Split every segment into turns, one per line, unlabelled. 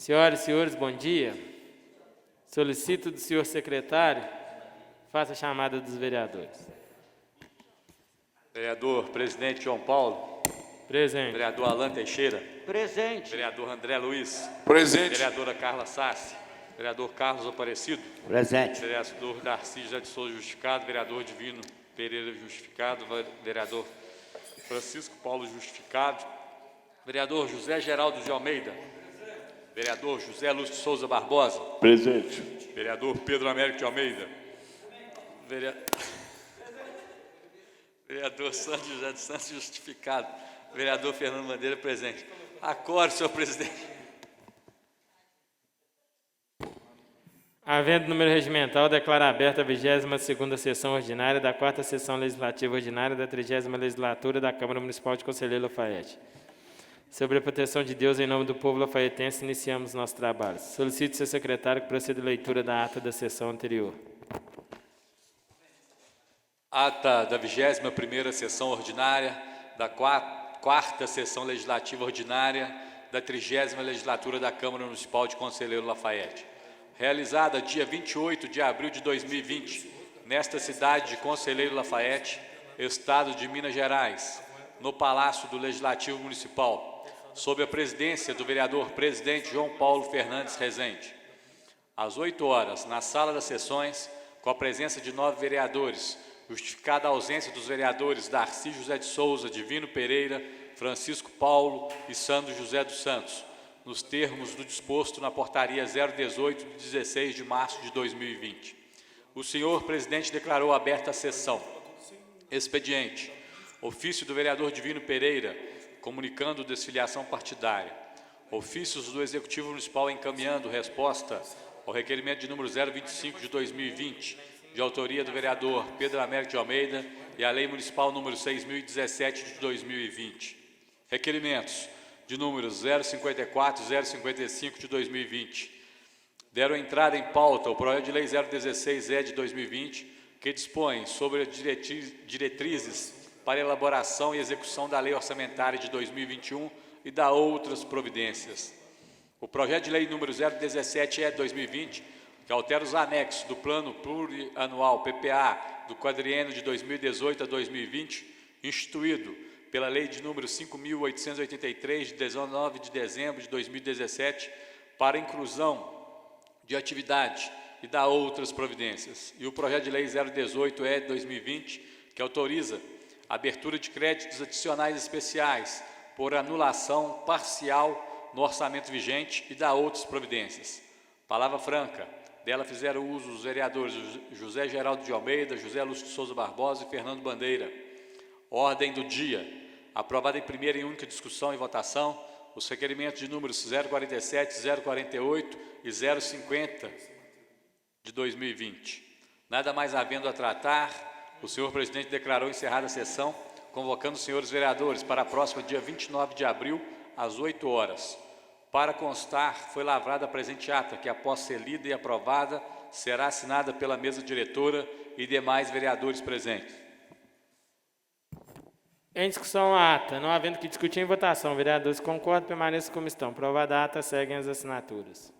Senhoras e senhores, bom dia. Solicito do senhor secretário, faça a chamada dos vereadores.
Vereador Presidente João Paulo.
Presente.
Vereador Alan Teixeira.
Presente.
Vereador André Luiz.
Presente.
Vereadora Carla Sassi. Vereador Carlos Aparecido.
Presente.
Vereador Darcy José de Souza, justificado. Vereador Divino Pereira, justificado. Vereador Francisco Paulo, justificado. Vereador José Geraldo de Almeida. Vereador José Lúcio de Souza Barbosa.
Presente.
Vereador Pedro Américo de Almeida. Vereador Santos José de Santos, justificado. Vereador Fernando Bandeira, presente. Acorde, senhor presidente.
Havendo número regimental, declaro aberta a 22ª sessão ordinária da 4ª Sessão Legislativa Ordinária da 30ª Legislatura da Câmara Municipal de Conselheiro Lafaiete. Sobre a proteção de Deus, em nome do povo lafaientense, iniciamos nosso trabalho. Solicito ao seu secretário que proceda a leitura da ata da sessão anterior.
Ata da 21ª Sessão Ordinária da 4ª Sessão Legislativa Ordinária da 30ª Legislatura da Câmara Municipal de Conselheiro Lafaiete. Realizada dia 28 de abril de 2020, nesta cidade de Conselheiro Lafaiete, Estado de Minas Gerais, no Palácio do Legislativo Municipal, sob a presidência do vereador presidente João Paulo Fernandes Rezende. Às 8 horas, na sala das sessões, com a presença de 9 vereadores, justificada a ausência dos vereadores Darcy José de Souza, Divino Pereira, Francisco Paulo e Sandro José dos Santos, nos termos do disposto na portaria 018 de 16 de março de 2020. O senhor presidente declarou aberta a sessão. Expediente. Ofício do vereador Divino Pereira, comunicando desfiliação partidária. Ofícios do Executivo Municipal encaminhando resposta ao requerimento de número 025 de 2020, de autoria do vereador Pedro Américo de Almeida, e a Lei Municipal número 6.017 de 2020. Requerimentos de números 054 e 055 de 2020. Deram entrada em pauta o projeto de lei 016-E de 2020, que dispõe sobre as diretrizes para elaboração e execução da Lei Orçamentária de 2021 e da outras providências. O projeto de lei número 017-E de 2020, que altera os anexos do Plano Plurianual PPA do quadriênio de 2018 a 2020, instituído pela Lei de número 5.883, de 19 de dezembro de 2017, para inclusão de atividade e da outras providências. E o projeto de lei 018-E de 2020, que autoriza a abertura de créditos adicionais especiais por anulação parcial no orçamento vigente e da outras providências. Palavra franca. Dela fizeram uso os vereadores José Geraldo de Almeida, José Lúcio de Souza Barbosa e Fernando Bandeira. Ordem do dia. Aprovada em primeira e única discussão e votação, os requerimentos de números 047, 048 e 050 de 2020. Nada mais havendo a tratar, o senhor presidente declarou encerrada a sessão, convocando os senhores vereadores para a próxima dia 29 de abril, às 8 horas. Para constar, foi lavrada a presente ata, que após ser lida e aprovada, será assinada pela mesa diretora e demais vereadores presentes.
Em discussão a ata, não havendo que discutir em votação, vereadores concordam, permaneçam como estão. Aprovada a ata, seguem as assinaturas.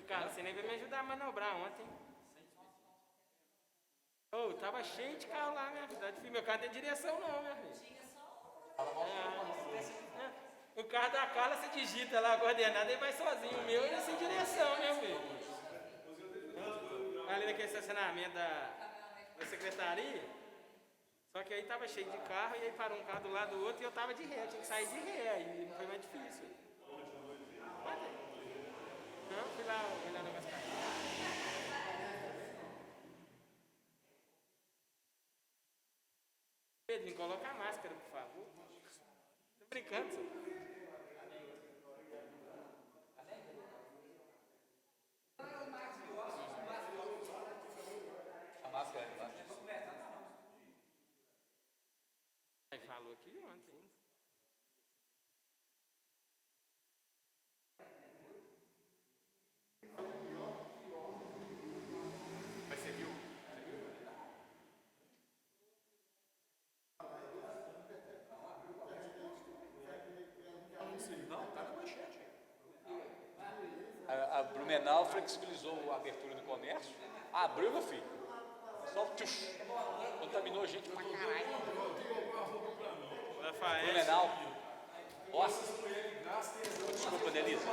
Cara, você nem veio me ajudar a manobrar ontem. Tava cheio de carro lá, minha filha. Meu carro não tem direção não, minha filha. O carro da Carla, você digita lá a coordenada e vai sozinho. O meu é sem direção, meu filho. Ali naquele estacionamento da secretaria. Só que aí tava cheio de carro e aí parou um carro do lado do outro e eu tava de ré. Eu tinha que sair de ré, aí não foi mais difícil. Não, fui lá olhar no negócio. Pedro, coloca a máscara, por favor. Tô brincando, senhor. A máscara, tá?
Blumenau flexibilizou a abertura do comércio. Abriu, meu filho. Só tchuf, contaminou gente pra caralho. Blumenau. Nossa. Desculpa, Denise.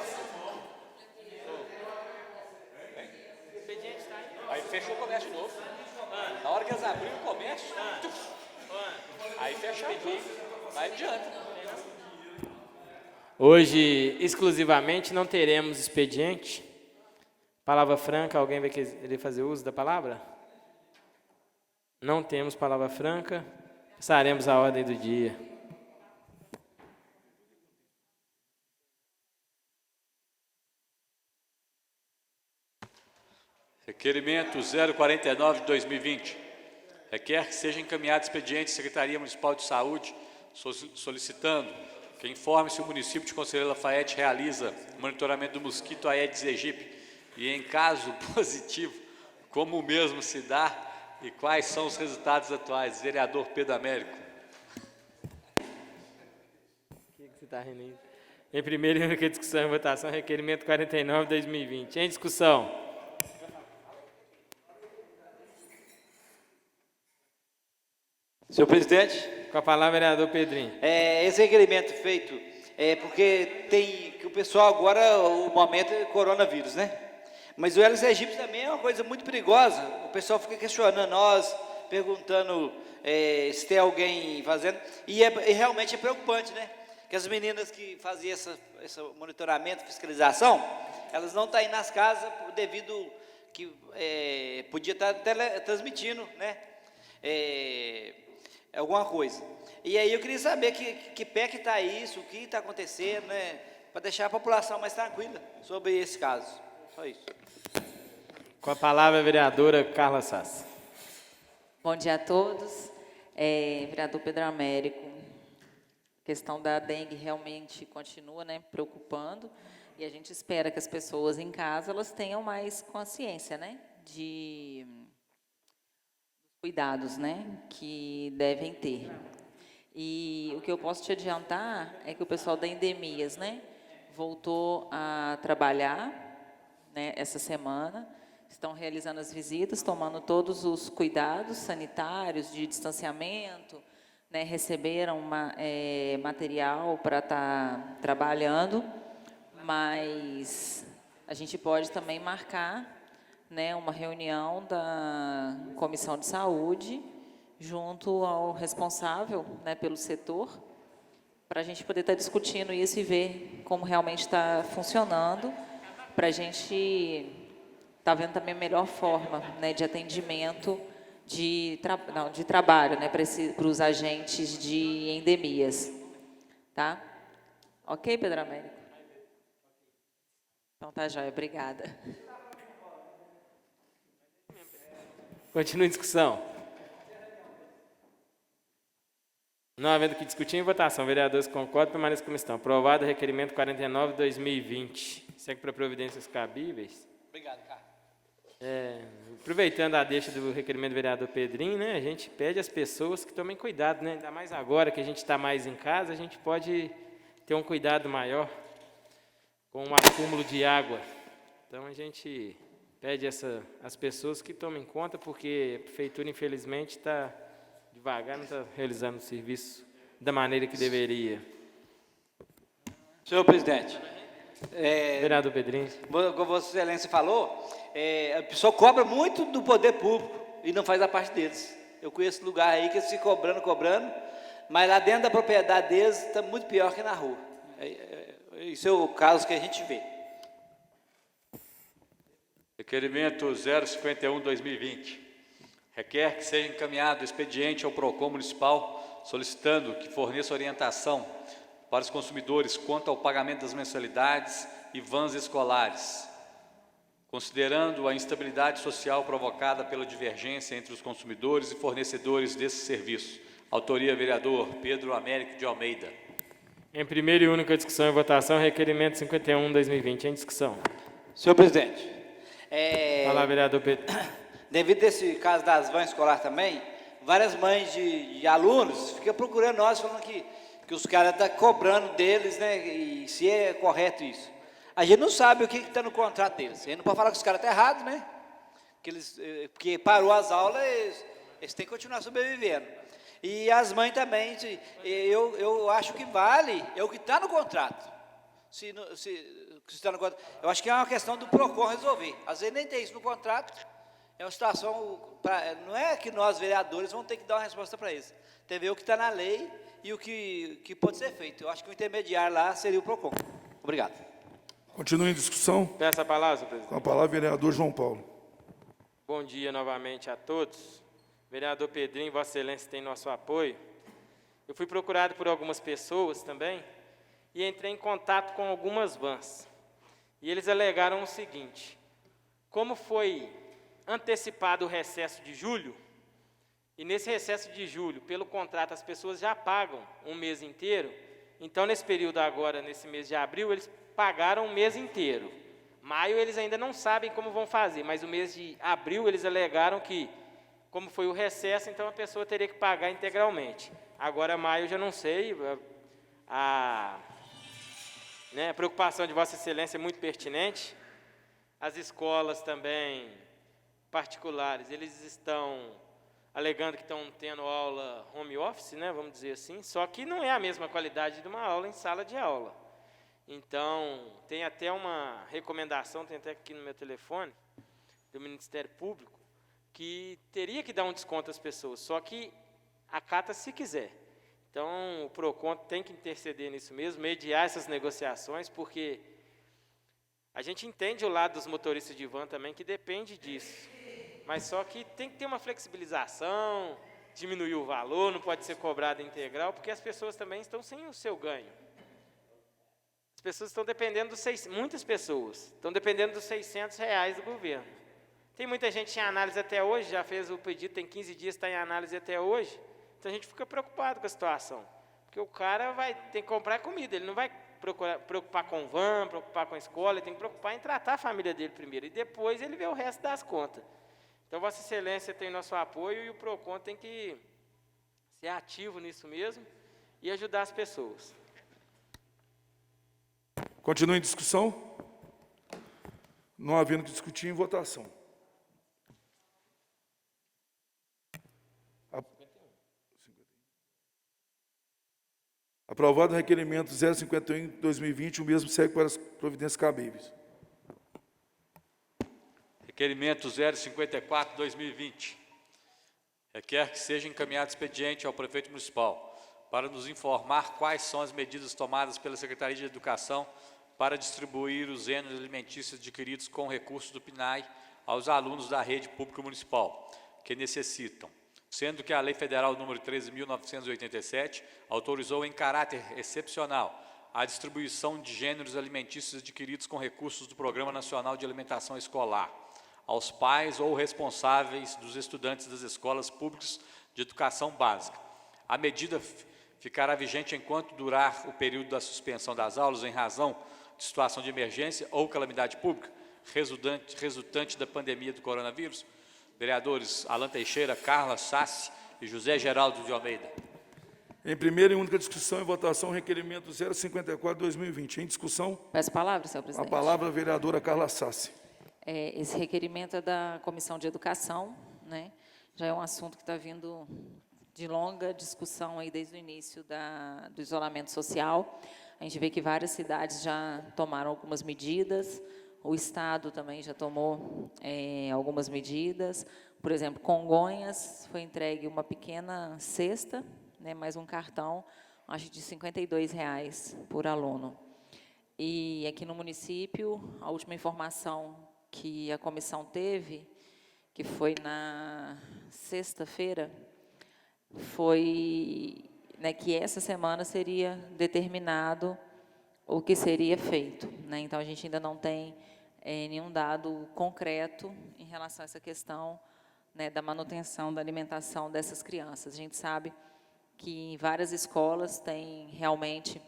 Aí fechou o comércio de novo. Na hora que eles abriram o comércio, tchuf, aí fecharam tudo. Vai adiante.
Hoje, exclusivamente, não teremos expediente. Palavra franca, alguém vai querer fazer uso da palavra? Não temos palavra franca. Passaremos a ordem do dia.
Requerimento 049 de 2020. Requer que seja encaminhado expediente à Secretaria Municipal de Saúde, solicitando que informe se o município de Conselheiro Lafayette realiza monitoramento do mosquito Aedes aegypti e, em caso positivo, como o mesmo se dá e quais são os resultados atuais. Vereador Pedro Américo.
O que você está rindo aí? Em primeira e única discussão e votação, requerimento 49 de 2020. Em discussão.
Senhor presidente,
Com a palavra, vereador Pedrinho.
esse requerimento feito é porque tem que o pessoal agora, o momento é coronavírus, né? Mas o Aedes aegypti também é uma coisa muito perigosa. O pessoal fica questionando nós, perguntando se tem alguém fazendo, e realmente é preocupante, né? Que as meninas que faziam esse monitoramento, fiscalização, elas não estão aí nas casas devido que podia estar transmitindo, né? Alguma coisa. E aí eu queria saber que pé que está isso, o que está acontecendo, né? Para deixar a população mais tranquila sobre esse caso. Só isso.
Com a palavra, a vereadora Carla Sassi.
Bom dia a todos. Vereador Pedro Américo, a questão da dengue realmente continua, né, preocupando, e a gente espera que as pessoas em casa elas tenham mais consciência, né, de cuidados, né, que devem ter. E o que eu posso te adiantar é que o pessoal da Endemias, né, voltou a trabalhar, né, essa semana, estão realizando as visitas, tomando todos os cuidados sanitários de distanciamento, né, receberam material para estar trabalhando, mas a gente pode também marcar, né, uma reunião da Comissão de Saúde junto ao responsável, né, pelo setor, para a gente poder estar discutindo isso e ver como realmente está funcionando, para a gente estar vendo também a melhor forma, né, de atendimento de trabalho, né, para os agentes de endemias. Tá? Ok, Pedro Américo? Então tá jóia, obrigada.
Continua em discussão. Não havendo que discutir, em votação. Vereadores concordam, permaneçam como estão. Aprovado o requerimento 49 de 2020. Segue para providências cabíveis.
Obrigado, Carlos.
Aproveitando a deixa do requerimento do vereador Pedrinho, né, a gente pede às pessoas que tomem cuidado, né, ainda mais agora que a gente está mais em casa, a gente pode ter um cuidado maior com o acúmulo de água. Então, a gente pede às pessoas que tomem conta, porque a prefeitura, infelizmente, está devagar, não está realizando o serviço da maneira que deveria.
Senhor presidente,
Vereador Pedrinho.
como Vossa Excelência falou, a pessoa cobra muito do poder público e não faz a parte deles. Eu conheço lugar aí que eles ficam cobrando, mas lá dentro da propriedade deles está muito pior que na rua. Isso é o caso que a gente vê.
Requerimento 051/2020. Requer que seja encaminhado expediente ao PROCON municipal, solicitando que forneça orientação para os consumidores quanto ao pagamento das mensalidades e vans escolares, considerando a instabilidade social provocada pela divergência entre os consumidores e fornecedores desse serviço. Autoria, vereador Pedro Américo de Almeida.
Em primeira e única discussão e votação, requerimento 51/2020. Em discussão.
Senhor presidente,
Fala, vereador Pedro.
devido a esse caso das vans escolares também, várias mães de alunos ficam procurando nós, falando que os caras estão cobrando deles, né, e se é correto isso. a gente não sabe o que está no contrato deles. A gente não pode falar que os caras estão errados, né? Porque parou as aulas, eles têm que continuar sobrevivendo. E as mães também, eu acho que vale, é o que está no contrato. Se está no contrato. Eu acho que é uma questão do PROCON resolver. Às vezes nem tem isso no contrato, é uma situação, não é que nós, vereadores, vamos ter que dar uma resposta para isso. Tem que ver o que está na lei e o que pode ser feito. Eu acho que o intermediário lá seria o PROCON. Obrigado.
Continue em discussão.
Peço a palavra, senhor
Com
presidente.
a palavra, vereador João Paulo.
Bom dia novamente a todos. Vereador Pedrinho, Vossa Excelência tem nosso apoio. Eu fui procurado por algumas pessoas também e entrei em contato com algumas vans. E eles alegaram o seguinte: como foi antecipado o recesso de julho, e nesse recesso de julho, pelo contrato, as pessoas já pagam um mês inteiro, então nesse período agora, nesse mês de abril, eles pagaram um mês inteiro. Maio eles ainda não sabem como vão fazer, mas o mês de abril eles alegaram que, como foi o recesso, então a pessoa teria que pagar integralmente. Agora maio eu já não sei, a preocupação de Vossa Excelência é muito pertinente. As escolas também particulares, eles estão alegando que estão tendo aula home office, né, vamos dizer assim, só que não é a mesma qualidade de uma aula em sala de aula. Então, tem até uma recomendação, tem até aqui no meu telefone, do Ministério Público, que teria que dar um desconto às pessoas, só que acata se quiser. Então, o PROCON tem que interceder nisso mesmo, mediar essas negociações, porque a gente entende o lado dos motoristas de van também, que depende disso. Mas só que tem que ter uma flexibilização, diminuir o valor, não pode ser cobrado integral, porque as pessoas também estão sem o seu ganho. As pessoas estão dependendo muitas pessoas estão dependendo dos R$600 do governo. Tem muita gente em análise até hoje, já fez o pedido, tem 15 dias, está em análise até hoje. Então a gente fica preocupado com a situação, porque o cara tem que comprar comida, ele não vai preocupar com van, preocupar com a escola, ele tem que preocupar em tratar a família dele primeiro, e depois ele vê o resto das contas. Então, Vossa Excelência tem nosso apoio e o PROCON tem que ser ativo nisso mesmo e ajudar as pessoas.
Continue em discussão. Não havendo que discutir, em votação. Aprovado o requerimento 051/2020, o mesmo segue para as providências cabíveis.
Requerimento 054/2020. Requer que seja encaminhado expediente ao prefeito municipal para nos informar quais são as medidas tomadas pela Secretaria de Educação para distribuir os gêneros alimentícios adquiridos com recursos do PNAE aos alunos da rede pública municipal que necessitam, sendo que a Lei Federal número 13.987 autorizou em caráter excepcional a distribuição de gêneros alimentícios adquiridos com recursos do Programa Nacional de Alimentação Escolar aos pais ou responsáveis dos estudantes das escolas públicas de educação básica. A medida ficará vigente enquanto durar o período da suspensão das aulas em razão de situação de emergência ou calamidade pública resultante da pandemia do coronavírus. Vereadores Alan Teixeira, Carla Sassi e José Geraldo de Almeida.
Em primeira e única discussão e votação, requerimento 054/2020. Em discussão,
Peço a palavra, senhor
a
presidente.
palavra a vereadora Carla Sassi.
Esse requerimento é da Comissão de Educação, né? Já é um assunto que está vindo de longa discussão aí desde o início do isolamento social. A gente vê que várias cidades já tomaram algumas medidas, o Estado também já tomou algumas medidas. Por exemplo, Congonhas foi entregue uma pequena cesta, né, mais um cartão, acho de R$52 por aluno. E aqui no município, a última informação que a comissão teve, que foi na sexta-feira, foi, né, que essa semana seria determinado o que seria feito, né? Então, a gente ainda não tem nenhum dado concreto em relação a essa questão, né, da manutenção da alimentação dessas crianças. A gente sabe que em várias escolas tem realmente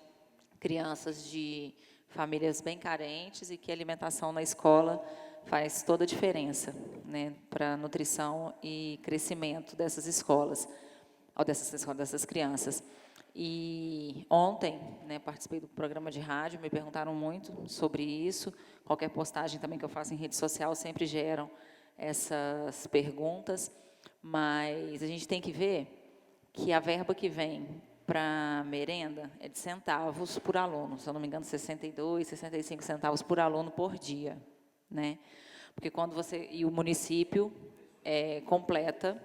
crianças de famílias bem carentes e que a alimentação na escola faz toda a diferença, né, para a nutrição e crescimento dessas escolas, ou dessas crianças. E ontem, né, participei do programa de rádio, me perguntaram muito sobre isso. Qualquer postagem também que eu faço em rede social sempre geram essas perguntas. Mas a gente tem que ver que a verba que vem para merenda é de centavos por aluno. Se eu não me engano, 62, 65 centavos por aluno por dia, né? Porque quando você... E o município completa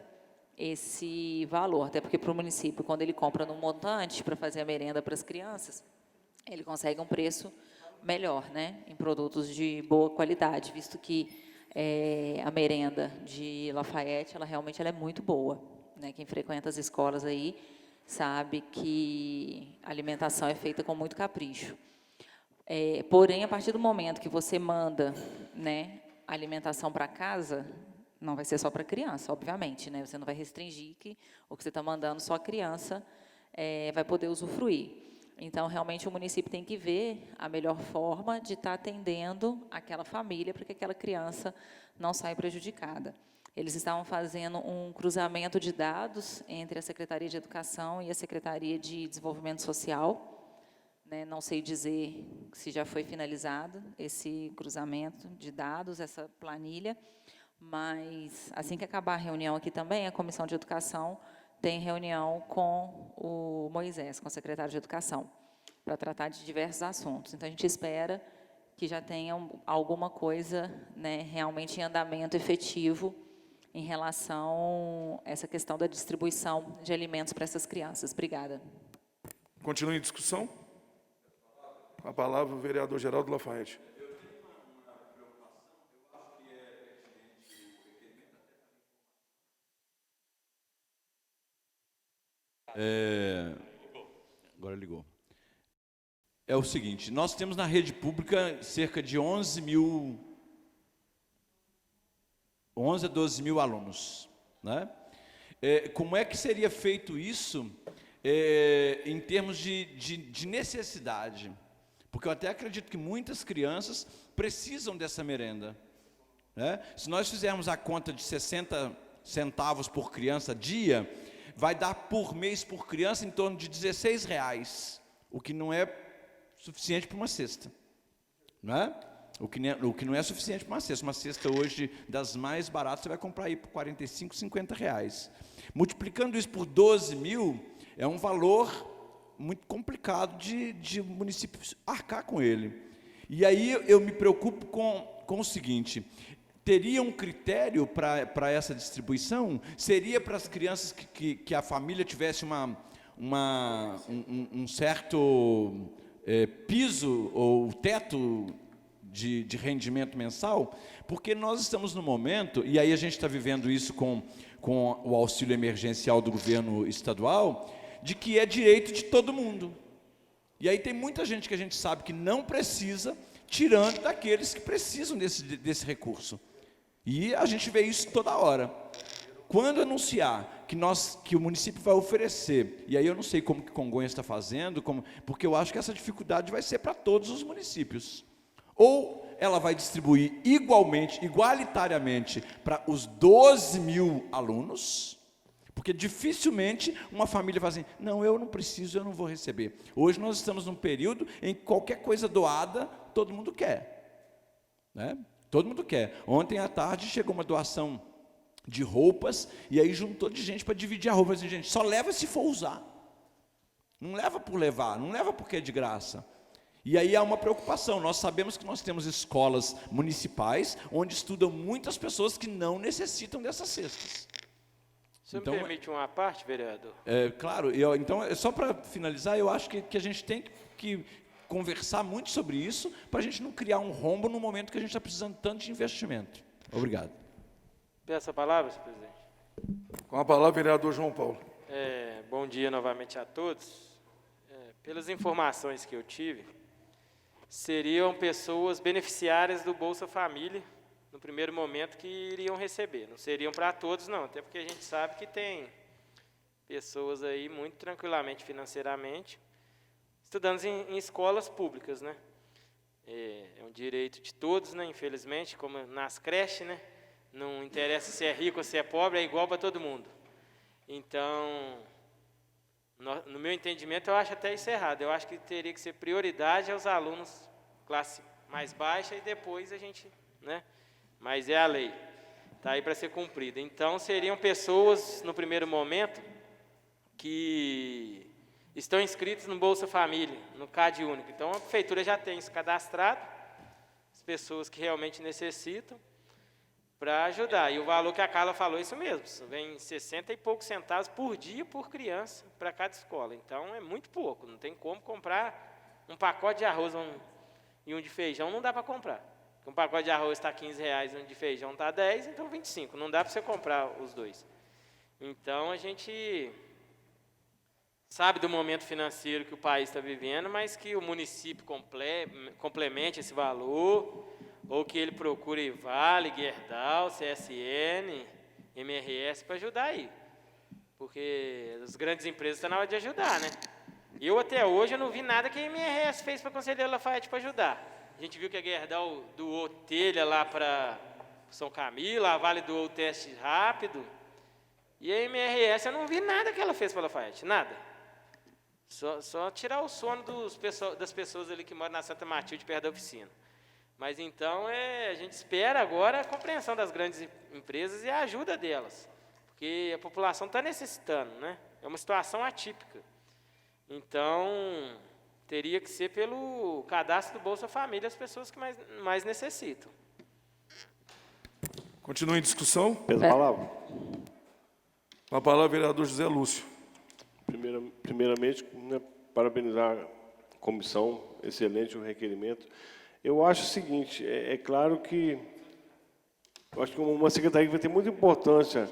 esse valor, até porque para o município, quando ele compra no montante para fazer a merenda para as crianças, ele consegue um preço melhor, né, em produtos de boa qualidade, visto que a merenda de Lafayette, ela realmente é muito boa, né? Quem frequenta as escolas aí sabe que a alimentação é feita com muito capricho. Porém, a partir do momento que você manda, né, a alimentação para casa, não vai ser só para criança, obviamente, né? Você não vai restringir que o que você está mandando só a criança vai poder usufruir. Então, realmente, o município tem que ver a melhor forma de estar atendendo aquela família para que aquela criança não saia prejudicada. Eles estavam fazendo um cruzamento de dados entre a Secretaria de Educação e a Secretaria de Desenvolvimento Social, né? Não sei dizer se já foi finalizado esse cruzamento de dados, essa planilha, mas assim que acabar a reunião aqui também, a Comissão de Educação tem reunião com o Moisés, com o secretário de Educação, para tratar de diversos assuntos. Então, a gente espera que já tenha alguma coisa, né, realmente em andamento efetivo em relação a essa questão da distribuição de alimentos para essas crianças. Obrigada.
Continue em discussão. A palavra o vereador Geraldo Lafayette.
Agora ligou. É o seguinte, nós temos na rede pública cerca de 11 a 12 mil alunos, né? Como é que seria feito isso em termos de necessidade? Porque eu até acredito que muitas crianças precisam dessa merenda, né? Se nós fizermos a conta de 60 centavos por criança dia, vai dar por mês, por criança, em torno de R$16, o que não é suficiente para uma cesta, não é? O que não é suficiente para uma cesta. Uma cesta hoje, das mais baratas, você vai comprar aí por R$45, R$50. Multiplicando isso por 12 mil, é um valor muito complicado de o município arcar com ele. E aí eu me preocupo com o seguinte: teria um critério para essa distribuição? Seria para as crianças que a família tivesse um certo piso ou teto de rendimento mensal? Porque nós estamos no momento, e aí a gente está vivendo isso com o auxílio emergencial do governo estadual, de que é direito de todo mundo. E aí tem muita gente que a gente sabe que não precisa, tirando daqueles que precisam desse recurso. E a gente vê isso toda hora. Quando anunciar que o município vai oferecer, e aí eu não sei como que Congonhas está fazendo, porque eu acho que essa dificuldade vai ser para todos os municípios. Ou ela vai distribuir igualitariamente para os 12 mil alunos, porque dificilmente uma família fala assim, não, eu não preciso, eu não vou receber. Hoje nós estamos num período em que qualquer coisa doada, todo mundo quer, né? Todo mundo quer. Ontem à tarde chegou uma doação de roupas, e aí juntou de gente para dividir a roupa. Assim, gente, só leva se for usar. Não leva por levar, não leva porque é de graça. E aí há uma preocupação. Nós sabemos que nós temos escolas municipais, onde estudam muitas pessoas que não necessitam dessas cestas.
Você me permite uma parte, vereador?
Claro. Então, só para finalizar, eu acho que a gente tem que conversar muito sobre isso, para a gente não criar um rombo no momento que a gente está precisando tanto de investimento. Obrigado.
Peço a palavra, senhor presidente.
Com a palavra, vereador João Paulo.
Bom dia novamente a todos. Pelas informações que eu tive, seriam pessoas beneficiárias do Bolsa Família, no primeiro momento, que iriam receber. Não seriam para todos, não, até porque a gente sabe que tem pessoas aí muito tranquilamente financeiramente, estudando em escolas públicas, né? É um direito de todos, né? Infelizmente, como nas creches, né? Não interessa se é rico ou se é pobre, é igual para todo mundo. Então, No meu entendimento, eu acho até isso errado. Eu acho que teria que ser prioridade aos alunos classe mais baixa e depois a gente, né? Mas é a lei, está aí para ser cumprida. Então, seriam pessoas, no primeiro momento, que estão inscritos no Bolsa Família, no CAD único. Então, a prefeitura já tem isso cadastrado, as pessoas que realmente necessitam, para ajudar. E o valor que a Carla falou, isso mesmo, vem 60 e poucos centavos por dia por criança para cada escola. Então, é muito pouco, não tem como comprar um pacote de arroz e um de feijão, não dá para comprar. Um pacote de arroz está R$15, um de feijão está 10, então 25. Não dá para você comprar os dois. Então, a gente sabe do momento financeiro que o país está vivendo, mas que o município complemente esse valor, ou que ele procure Vale, Gerdau, CSN, MRS para ajudar aí. Porque as grandes empresas estão na hora de ajudar, né? Eu, até hoje, eu não vi nada que a MRS fez para a Conselheiro Lafayette para ajudar. A gente viu que a Gerdau doou telha lá para São Camilo, a Vale doou o teste rápido. E a MRS, eu não vi nada que ela fez para a Lafayette, nada. Só tirar o sono das pessoas ali que moram na Santa Matilde, perto da oficina. Mas então, a gente espera agora a compreensão das grandes empresas e a ajuda delas. Porque a população está necessitando, né? É uma situação atípica. Então, teria que ser pelo cadastro do Bolsa Família as pessoas que mais necessitam.
Continua em discussão.
Peço a palavra.
Com a palavra, vereador José Lúcio.
Primeiramente, né, parabenizar a comissão, excelente o requerimento. Eu acho o seguinte, é claro que eu acho que uma secretaria que vai ter muita importância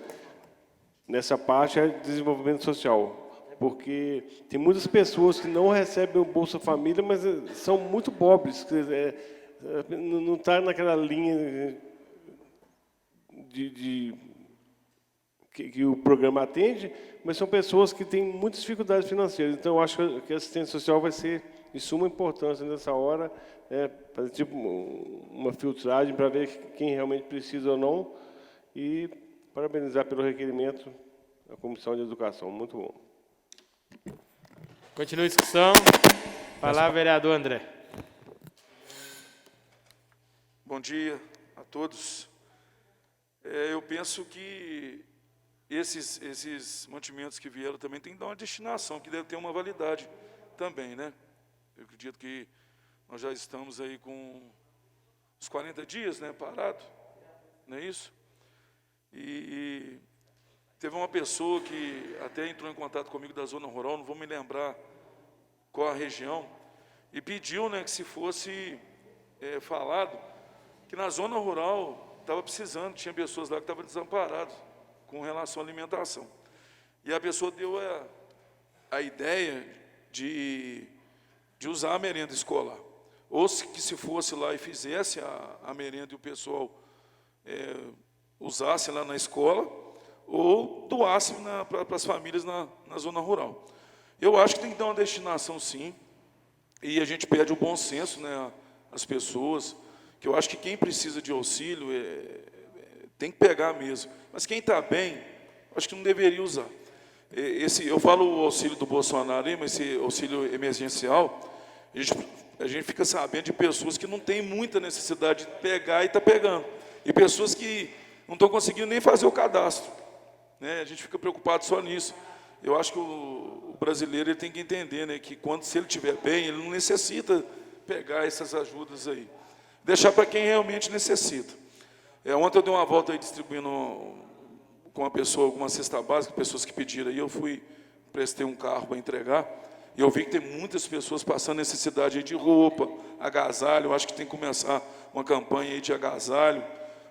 nessa parte é desenvolvimento social, porque tem muitas pessoas que não recebem o Bolsa Família, mas são muito pobres, não está naquela linha que o programa atende, mas são pessoas que têm muitas dificuldades financeiras. Então, eu acho que a assistência social vai ser de suma importância nessa hora, fazer tipo uma filtragem para ver quem realmente precisa ou não, e parabenizar pelo requerimento a Comissão de Educação. Muito bom.
Continua a discussão. Palavra, vereador André.
Bom dia a todos. Eu penso que esses mantimentos que vieram também tem que dar uma destinação, que deve ter uma validade também, né? Eu acredito que nós já estamos aí com uns 40 dias, né, parado, não é isso? E teve uma pessoa que até entrou em contato comigo da zona rural, não vou me lembrar qual a região, e pediu, né, que se fosse falado que na zona rural estava precisando, tinha pessoas lá que estavam desamparadas com relação à alimentação. E a pessoa deu a ideia de usar a merenda escolar. Ou que se fosse lá e fizesse a merenda e o pessoal usasse lá na escola, ou doasse para as famílias na zona rural. Eu acho que tem que dar uma destinação, sim, e a gente pede o bom senso, né, às pessoas, que eu acho que quem precisa de auxílio tem que pegar mesmo. Mas quem está bem, acho que não deveria usar. Eu falo o auxílio do Bolsonaro aí, mas esse auxílio emergencial, a gente fica sabendo de pessoas que não têm muita necessidade de pegar e está pegando. E pessoas que não estão conseguindo nem fazer o cadastro, né? A gente fica preocupado só nisso. Eu acho que o brasileiro ele tem que entender, né, que se ele estiver bem, ele não necessita pegar essas ajudas aí. Deixar para quem realmente necessita. Ontem eu dei uma volta aí distribuindo com uma pessoa, alguma cesta básica, pessoas que pediram aí, eu prestei um carro para entregar, e eu vi que tem muitas pessoas passando necessidade aí de roupa, agasalho. Eu acho que tem que começar uma campanha aí de agasalho,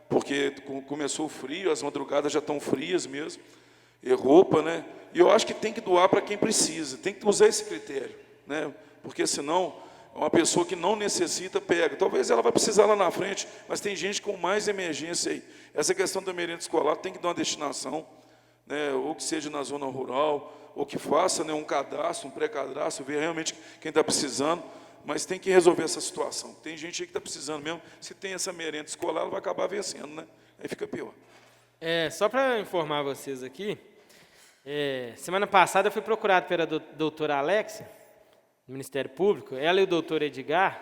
porque começou o frio, as madrugadas já estão frias mesmo, e roupa, né? E eu acho que tem que doar para quem precisa, tem que usar esse critério, né? Porque senão uma pessoa que não necessita pega. Talvez ela vai precisar lá na frente, mas tem gente com mais emergência aí. Essa questão da merenda escolar tem que dar uma destinação, né? Ou que seja na zona rural, ou que faça, né, um cadastro, um pré-cadastro, ver realmente quem está precisando, mas tem que resolver essa situação. Tem gente aí que está precisando mesmo. Se tem essa merenda escolar, ela vai acabar vencendo, né? Aí fica pior.
Só para informar vocês aqui, Semana passada eu fui procurado pela doutora Alexia, do Ministério Público, ela e o doutor Edgar,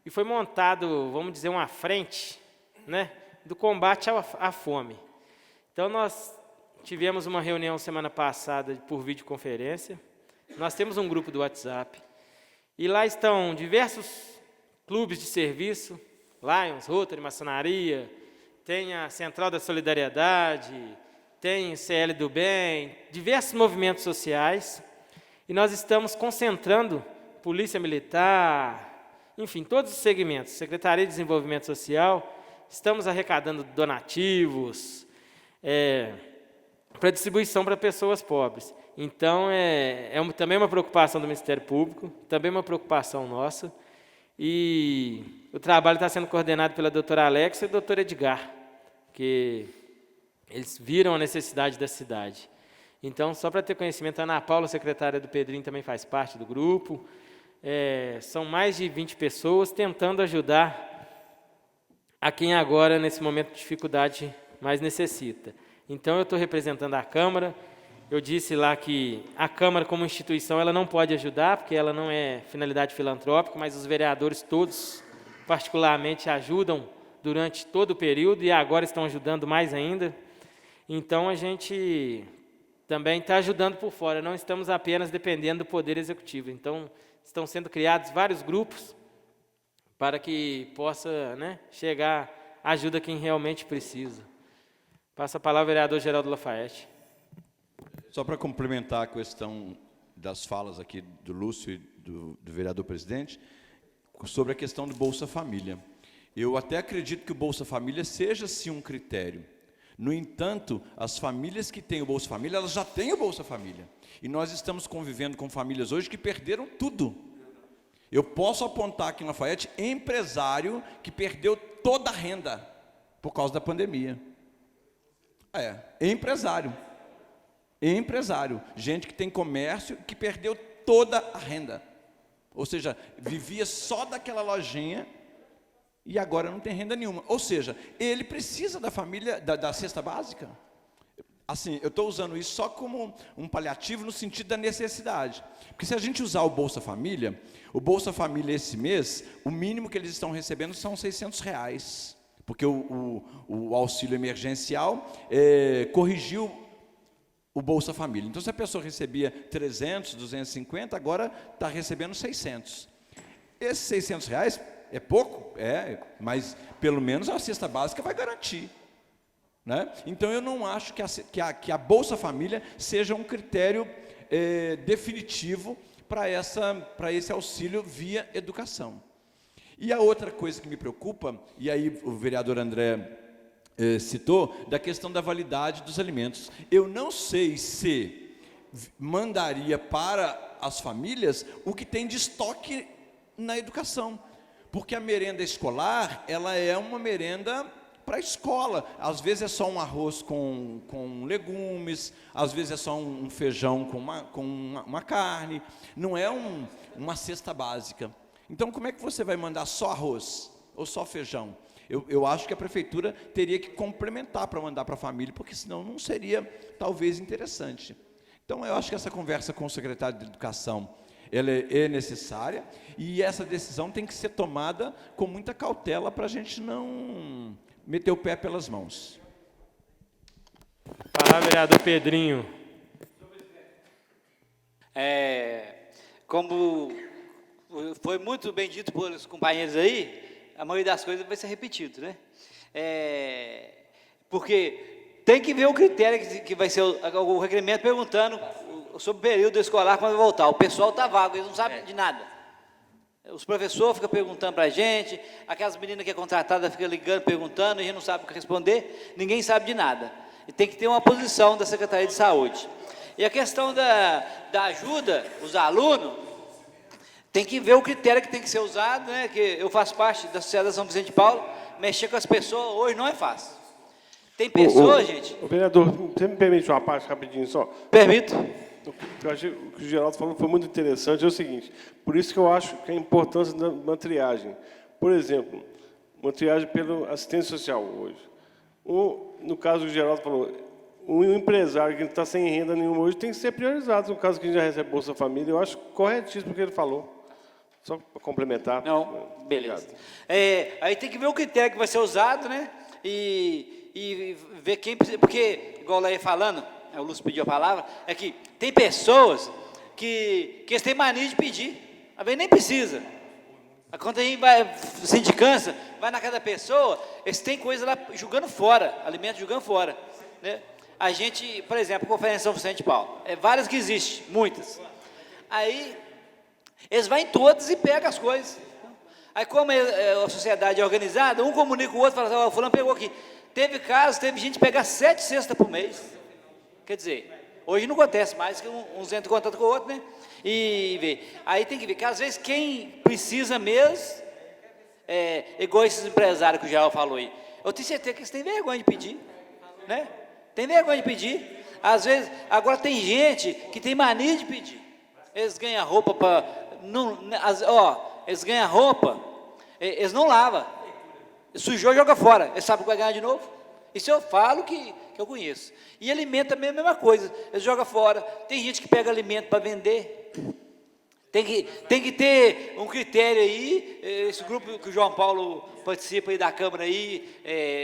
e foi montado, vamos dizer, uma frente, né, do combate à fome. Então, nós tivemos uma reunião semana passada por videoconferência, nós temos um grupo do WhatsApp, e lá estão diversos clubes de serviço, Lions, Rotary, Maçonaria, tem a Central da Solidariedade, tem o CL do Bem, diversos movimentos sociais, e nós estamos concentrando Polícia Militar, enfim, todos os segmentos, Secretaria de Desenvolvimento Social, estamos arrecadando donativos para distribuição para pessoas pobres. Então, também uma preocupação do Ministério Público, também uma preocupação nossa, e o trabalho está sendo coordenado pela doutora Alexia e o doutor Edgar, que eles viram a necessidade da cidade. Então, só para ter conhecimento, a Ana Paula, secretária do Pedrinho, também faz parte do grupo. São mais de 20 pessoas tentando ajudar a quem agora, nesse momento de dificuldade, mais necessita. Então, eu estou representando a Câmara. Eu disse lá que a Câmara, como instituição, ela não pode ajudar, porque ela não é finalidade filantrópica, mas os vereadores todos, particularmente, ajudam durante todo o período e agora estão ajudando mais ainda. Então, a gente também está ajudando por fora, não estamos apenas dependendo do Poder Executivo. Então, estão sendo criados vários grupos para que possa, né, chegar ajuda a quem realmente precisa. Passo a palavra ao vereador Geraldo Lafayette.
Só para complementar a questão das falas aqui do Lúcio e do vereador presidente, sobre a questão do Bolsa Família. Eu até acredito que o Bolsa Família seja, sim, um critério. No entanto, as famílias que têm o Bolsa Família, elas já têm o Bolsa Família. E nós estamos convivendo com famílias hoje que perderam tudo. Eu posso apontar aqui em Lafayette empresário que perdeu toda a renda por causa da pandemia. Empresário. Empresário. Gente que tem comércio que perdeu toda a renda. Ou seja, vivia só daquela lojinha e agora não tem renda nenhuma. Ou seja, ele precisa da família, da cesta básica. Assim, eu estou usando isso só como um paliativo no sentido da necessidade. Porque se a gente usar o Bolsa Família esse mês, o mínimo que eles estão recebendo são R$600. Porque o auxílio emergencial corrigiu o Bolsa Família. Então, se a pessoa recebia 300, 250, agora está recebendo 600. Esses R$600 é pouco? Mas pelo menos a cesta básica vai garantir. Né? Então, eu não acho que a Bolsa Família seja um critério definitivo para esse auxílio via educação. E a outra coisa que me preocupa, e aí o vereador André citou, da questão da validade dos alimentos. Eu não sei se mandaria para as famílias o que tem de estoque na educação, porque a merenda escolar, ela é uma merenda para a escola. Às vezes é só um arroz com legumes, às vezes é só um feijão com uma carne, não é uma cesta básica. Então, como é que você vai mandar só arroz ou só feijão? Eu acho que a prefeitura teria que complementar para mandar para a família, porque senão não seria, talvez, interessante. Então, eu acho que essa conversa com o secretário de Educação ela é necessária, e essa decisão tem que ser tomada com muita cautela para a gente não meter o pé pelas mãos.
Palavra, vereador Pedrinho.
Como foi muito bem dito pelos companheiros aí, a maioria das coisas vai ser repetido, né? Porque tem que ver o critério que vai ser o requerimento perguntando sobre o período escolar quando vai voltar. O pessoal está vago, eles não sabem de nada. Os professores ficam perguntando para a gente, aquelas meninas que é contratada ficam ligando, perguntando, a gente não sabe o que responder, ninguém sabe de nada. E tem que ter uma posição da Secretaria de Saúde. E a questão da ajuda, os alunos, tem que ver o critério que tem que ser usado, né? Que eu faço parte da Sociedade São Vicente de Paulo, mexer com as pessoas hoje não é fácil. Tem pessoas, gente...
O vereador, você me permite uma parte rapidinho só?
Permito.
Eu achei o que o Geraldo falou foi muito interessante, é o seguinte, por isso que eu acho que a importância de uma triagem. Por exemplo, uma triagem pela assistência social hoje. No caso, o Geraldo falou, o empresário que está sem renda nenhuma hoje tem que ser priorizado, no caso que já recebe Bolsa Família. Eu acho corretíssimo o que ele falou. Só para complementar.
Não, beleza. Aí tem que ver o critério que vai ser usado, né? E ver quem precisa, porque, igual lá ia falando, o Lúcio pediu a palavra, é que tem pessoas que eles têm mania de pedir, às vezes nem precisa. Quando a gente vai, sindicância, vai na casa da pessoa, eles têm coisa lá jogando fora, alimento jogando fora, né? A gente, por exemplo, Conferência São Vicente de Paulo, várias que existem, muitas. Aí, eles vão em todas e pegam as coisas. Aí, como a sociedade é organizada, um comunica o outro, fala assim, o fulano pegou aqui. Teve casos, teve gente pegar 7 cestas por mês. Quer dizer, hoje não acontece mais, que uns entram em contato com o outro, né? E vê. Aí tem que ver que às vezes quem precisa mesmo, igual esses empresários que o Jael falou aí, eu tenho certeza que eles têm vergonha de pedir, né? Tem vergonha de pedir. Às vezes, agora tem gente que tem mania de pedir. Eles ganham roupa para... eles ganham roupa, eles não lavam. Sujou, joga fora. Eles sabem que vai ganhar de novo. Isso eu falo que eu conheço. E alimento também é a mesma coisa. Eles jogam fora. Tem gente que pega alimento para vender. Tem que ter um critério aí. Esse grupo que o João Paulo participa aí da Câmara aí,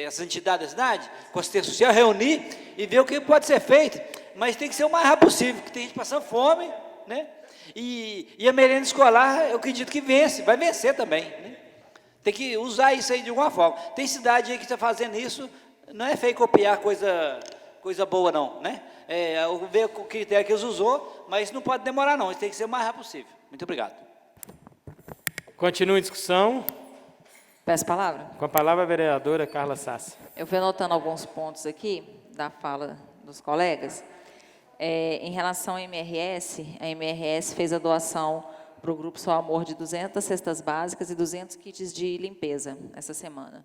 essas entidades da cidade, com a assistência social, reunir e ver o que pode ser feito. Mas tem que ser o mais rápido possível, porque tem gente passando fome, né? E a merenda escolar, eu acredito que vence, vai vencer também, né? Tem que usar isso aí de alguma forma. Tem cidade aí que está fazendo isso, não é feio copiar coisa boa não, né? Ver o critério que eles usou, mas não pode demorar não, isso tem que ser o mais rápido possível. Muito obrigado.
Continua a discussão.
Peço palavra.
Com a palavra a vereadora Carla Sassi.
Eu fui anotando alguns pontos aqui da fala dos colegas. Em relação à MRS, a MRS fez a doação para o Grupo Só Amor de 200 cestas básicas e 200 kits de limpeza essa semana.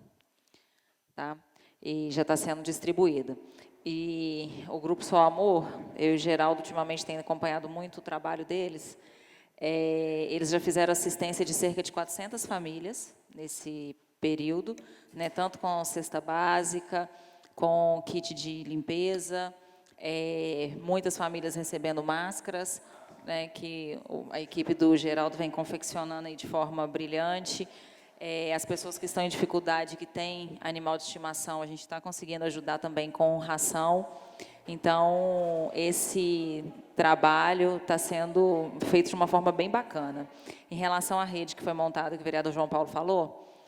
Tá? E já está sendo distribuída. E o Grupo Só Amor, eu e o Geraldo ultimamente tenho acompanhado muito o trabalho deles. Eles já fizeram assistência de cerca de 400 famílias nesse período, né, tanto com cesta básica, com kit de limpeza, muitas famílias recebendo máscaras, né, que a equipe do Geraldo vem confeccionando aí de forma brilhante. As pessoas que estão em dificuldade, que têm animal de estimação, a gente está conseguindo ajudar também com ração. Então, esse trabalho está sendo feito de uma forma bem bacana. Em relação à rede que foi montada, que o vereador João Paulo falou,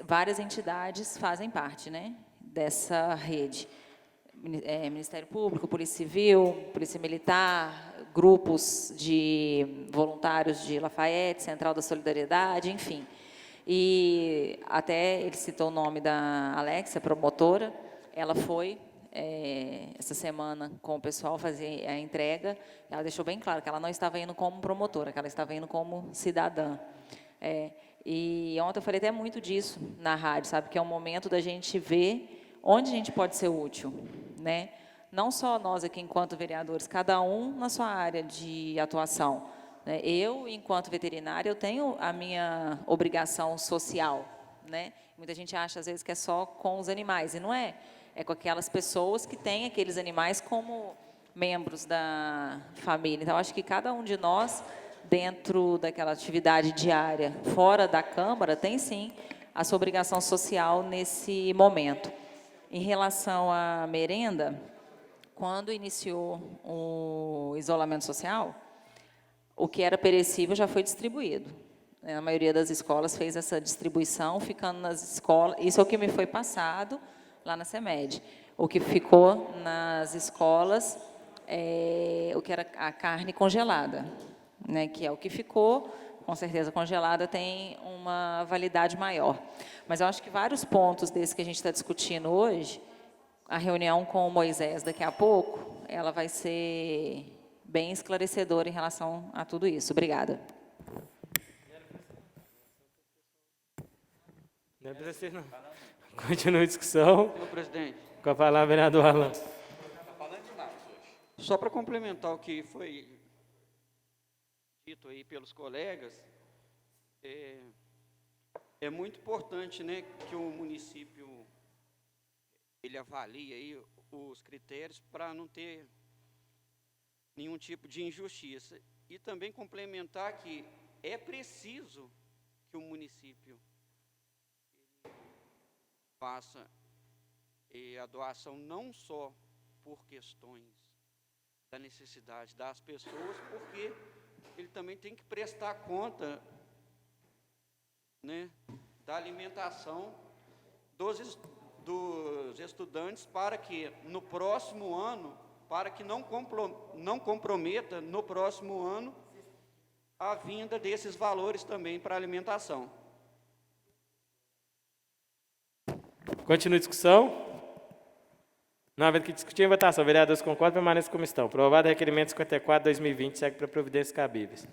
várias entidades fazem parte, né, dessa rede. Ministério Público, Polícia Civil, Polícia Militar, grupos de voluntários de Lafayette, Central da Solidariedade, enfim. E até ele citou o nome da Alexia, promotora, ela foi essa semana com o pessoal fazer a entrega. Ela deixou bem claro que ela não estava indo como promotora, que ela estava indo como cidadã. E ontem eu falei até muito disso na rádio, sabe, que é um momento da gente ver onde a gente pode ser útil, né? Não só nós aqui enquanto vereadores, cada um na sua área de atuação. Eu, enquanto veterinária, eu tenho a minha obrigação social, né? Muita gente acha, às vezes, que é só com os animais, e não é. É com aquelas pessoas que têm aqueles animais como membros da família. Então, acho que cada um de nós, dentro daquela atividade diária, fora da Câmara, tem, sim, a sua obrigação social nesse momento. Em relação à merenda, quando iniciou o isolamento social, o que era perecível já foi distribuído. A maioria das escolas fez essa distribuição, ficando nas escolas. Isso é o que me foi passado lá na CEMED. O que ficou nas escolas o que era a carne congelada, né, que é o que ficou, com certeza congelada, tem uma validade maior. Mas eu acho que vários pontos desses que a gente está discutindo hoje, a reunião com o Moisés daqui a pouco, ela vai ser bem esclarecedora em relação a tudo isso. Obrigada.
Não precisa ser, não. Continua a discussão.
Senhor presidente,
Com a palavra, vereador Alan.
só para complementar o que foi dito aí pelos colegas, é muito importante, né, que o município ele avalie aí os critérios para não ter nenhum tipo de injustiça. E também complementar que é preciso que o município faça a doação não só por questões da necessidade das pessoas, porque ele também tem que prestar conta, né, da alimentação dos estudantes, para que no próximo ano, para que não comprometa no próximo ano a vinda desses valores também para a alimentação.
Continua a discussão. Não havendo que discutir em votação. Vereadores concordam, permaneçam como estão. Aprovado o requerimento 54/2020, segue para providências cabíveis.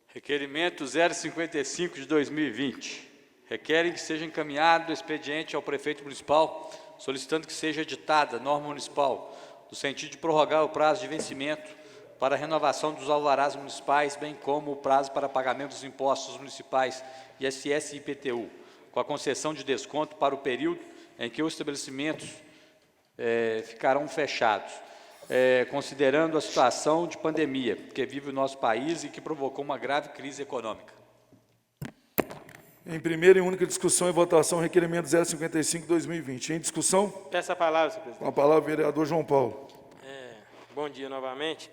Requerimento 055 de 2020. Requerem que seja encaminhado o expediente ao prefeito municipal, solicitando que seja editada norma municipal, no sentido de prorrogar o prazo de vencimento para a renovação dos alvarás municipais, bem como o prazo para pagamento dos impostos municipais, ISS e IPTU, com a concessão de desconto para o período em que os estabelecimentos ficarão fechados, considerando a situação de pandemia que vive o nosso país e que provocou uma grave crise econômica.
Em primeira e única discussão e votação, requerimento 055/2020. Em discussão?
Peço a palavra, senhor presidente.
Com a palavra, o vereador João Paulo.
Bom dia novamente.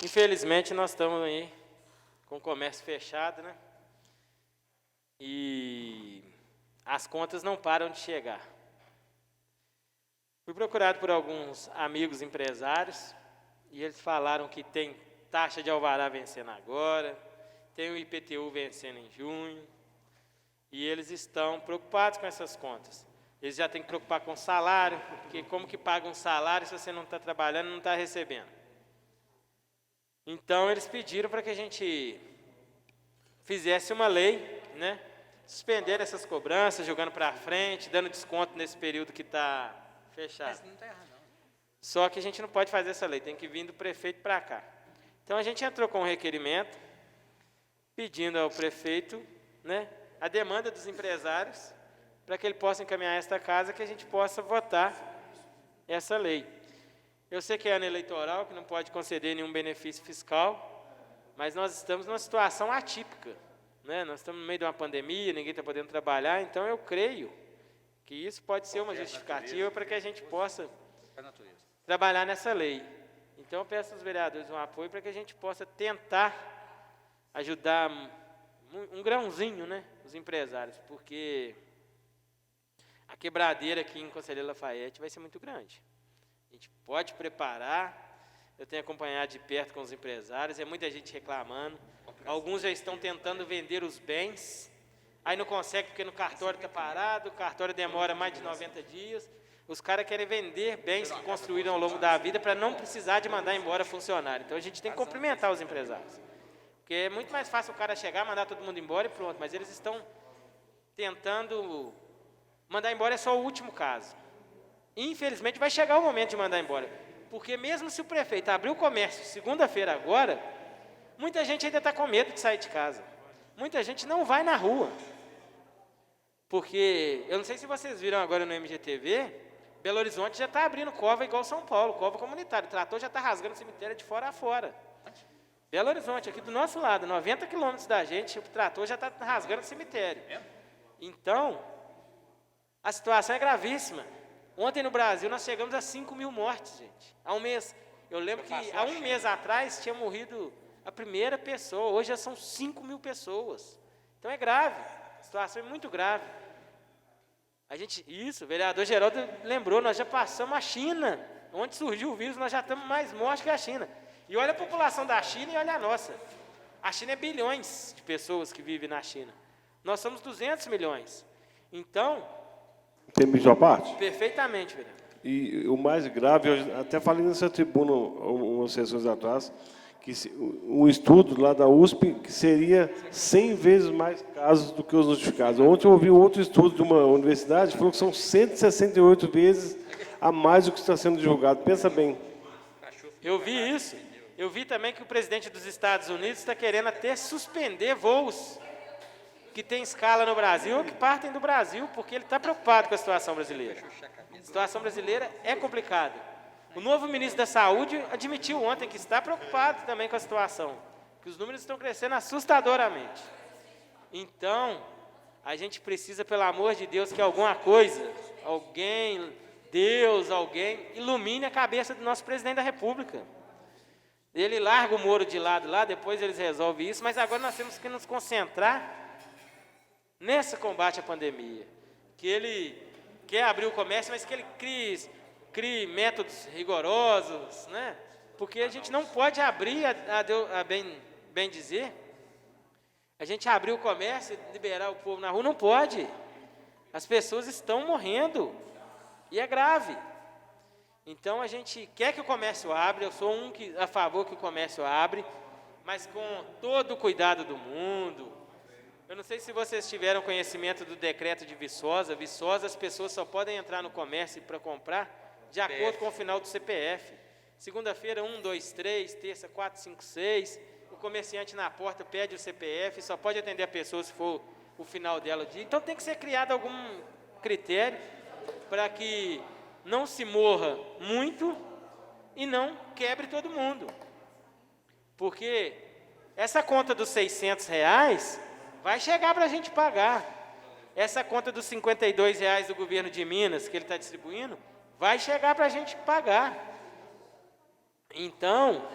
Infelizmente, nós estamos aí com o comércio fechado, né? E as contas não param de chegar. Fui procurado por alguns amigos empresários e eles falaram que tem taxa de alvará vencendo agora, tem o IPTU vencendo em junho, e eles estão preocupados com essas contas. Eles já têm que preocupar com o salário, porque como que paga um salário se você não está trabalhando e não está recebendo? Então, eles pediram para que a gente fizesse uma lei, né? Suspender essas cobranças, jogando para frente, dando desconto nesse período que está fechado. Só que a gente não pode fazer essa lei, tem que vir do prefeito para cá. Então, a gente entrou com um requerimento, pedindo ao prefeito, né, a demanda dos empresários, para que ele possa encaminhar esta casa, que a gente possa votar essa lei. Eu sei que é ano eleitoral, que não pode conceder nenhum benefício fiscal, mas nós estamos numa situação atípica, né? Nós estamos no meio de uma pandemia, ninguém está podendo trabalhar, então eu creio que isso pode ser uma justificativa para que a gente possa trabalhar nessa lei. Então eu peço aos vereadores um apoio para que a gente possa tentar ajudar um grãozinho, né, os empresários, porque a quebradeira aqui em Conselheiro Lafayette vai ser muito grande. A gente pode preparar, eu tenho acompanhado de perto com os empresários, é muita gente reclamando, alguns já estão tentando vender os bens, aí não consegue porque no cartório está parado, o cartório demora mais de 90 dias, os caras querem vender bens que construíram ao longo da vida para não precisar de mandar embora funcionário. Então a gente tem que cumprimentar os empresários. Porque é muito mais fácil o cara chegar, mandar todo mundo embora e pronto, mas eles estão tentando mandar embora, é só o último caso. Infelizmente vai chegar o momento de mandar embora, porque mesmo se o prefeito abrir o comércio segunda-feira agora, muita gente ainda está com medo de sair de casa. Muita gente não vai na rua. Porque, eu não sei se vocês viram agora no MGTV, Belo Horizonte já está abrindo cova igual São Paulo, cova comunitária. O trator já está rasgando o cemitério de fora a fora. Belo Horizonte, aqui do nosso lado, 90 quilômetros da gente, o trator já está rasgando o cemitério. Então, a situação é gravíssima. Ontem no Brasil nós chegamos a 5.000 mortes, gente. Há um mês. Eu lembro que há um mês atrás tinha morrido a primeira pessoa, hoje já são 5.000 pessoas. Então é grave, a situação é muito grave. O vereador Geraldo lembrou, nós já passamos a China. Onde surgiu o vírus, nós já estamos mais mortos que a China. E olha a população da China e olha a nossa. A China é bilhões de pessoas que vivem na China. Nós somos 200 milhões. Então...
Tem sua parte?
Perfeitamente, vereador.
E o mais grave, eu até falei nessa tribuna umas sessões atrás, que um estudo lá da USP que seria 100 vezes mais casos do que os notificados. Ontem eu ouvi outro estudo de uma universidade que falou que são 168 vezes a mais do que está sendo divulgado. Pensa bem.
Eu vi isso. Eu vi também que o presidente dos Estados Unidos está querendo até suspender voos que têm escala no Brasil ou que partem do Brasil, porque ele está preocupado com a situação brasileira. A situação brasileira é complicada. O novo ministro da Saúde admitiu ontem que está preocupado também com a situação, que os números estão crescendo assustadoramente. Então, a gente precisa, pelo amor de Deus, que alguma coisa, alguém, Deus, alguém, ilumine a cabeça do nosso presidente da República. Ele larga o Moro de lado lá, depois eles resolvem isso, mas agora nós temos que nos concentrar nesse combate à pandemia. Que ele quer abrir o comércio, mas que ele crie métodos rigorosos, né? Porque a gente não pode abrir, a bem dizer, a gente abrir o comércio e liberar o povo na rua, não pode. As pessoas estão morrendo, e é grave. Então, a gente quer que o comércio abra, eu sou a favor que o comércio abre, mas com todo o cuidado do mundo. Eu não sei se vocês tiveram conhecimento do decreto de Viçosa. Viçosa, as pessoas só podem entrar no comércio para comprar de acordo com o final do CPF. Segunda-feira, 1, 2, 3, terça, 4, 5, 6. O comerciante na porta pede o CPF, só pode atender a pessoa se for o final dela o dia. Então, tem que ser criado algum critério para que não se morra muito e não quebre todo mundo. Porque essa conta dos R$600 vai chegar para a gente pagar. Essa conta dos R$52 do governo de Minas, que ele está distribuindo, vai chegar para a gente pagar. Então,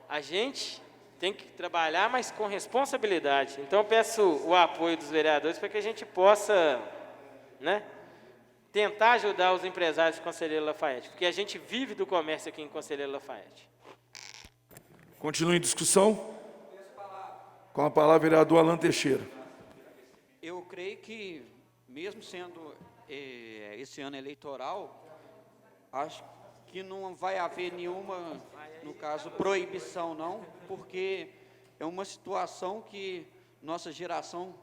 a gente tem que trabalhar, mas com responsabilidade. Então, eu peço o apoio dos vereadores para que a gente possa, né, tentar ajudar os empresários de Conselheiro Lafaiete, porque a gente vive do comércio aqui em Conselheiro Lafaiete.
Continua em discussão. Com a palavra, vereador Alan Teixeira.
Eu creio que, mesmo sendo esse ano eleitoral, acho que não vai haver nenhuma, no caso, proibição, não, porque é uma situação que nossa geração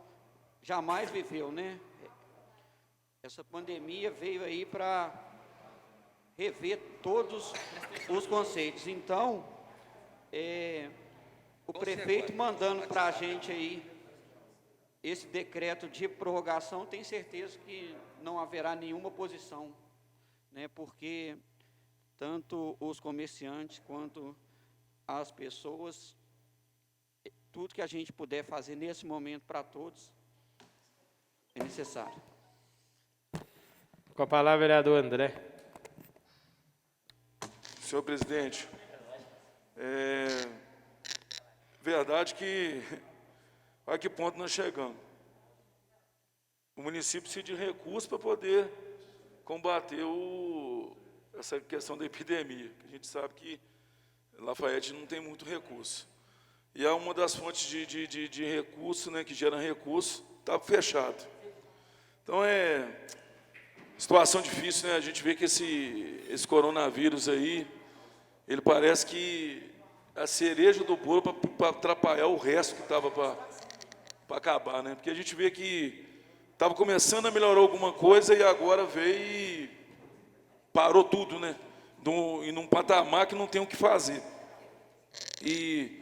jamais viveu, né? Essa pandemia veio aí para rever todos os conceitos. Então, o prefeito mandando para a gente aí esse decreto de prorrogação, tem certeza que não haverá nenhuma oposição, né? Porque tanto os comerciantes quanto as pessoas, tudo que a gente puder fazer nesse momento para todos é necessário.
Com a palavra, vereador André.
Senhor presidente, verdade que a que ponto nós chegamos? O município precisa de recursos para poder combater essa questão da epidemia. A gente sabe que Lafaiete não tem muito recurso. E é uma das fontes de recurso, né, que gera recurso, está fechado. Então, situação difícil, né? A gente vê que esse coronavírus aí, ele parece que a cereja do bolo para atrapalhar o resto que estava para acabar, né? Porque a gente vê que estava começando a melhorar alguma coisa e agora veio e parou tudo, né? E num patamar que não tem o que fazer. E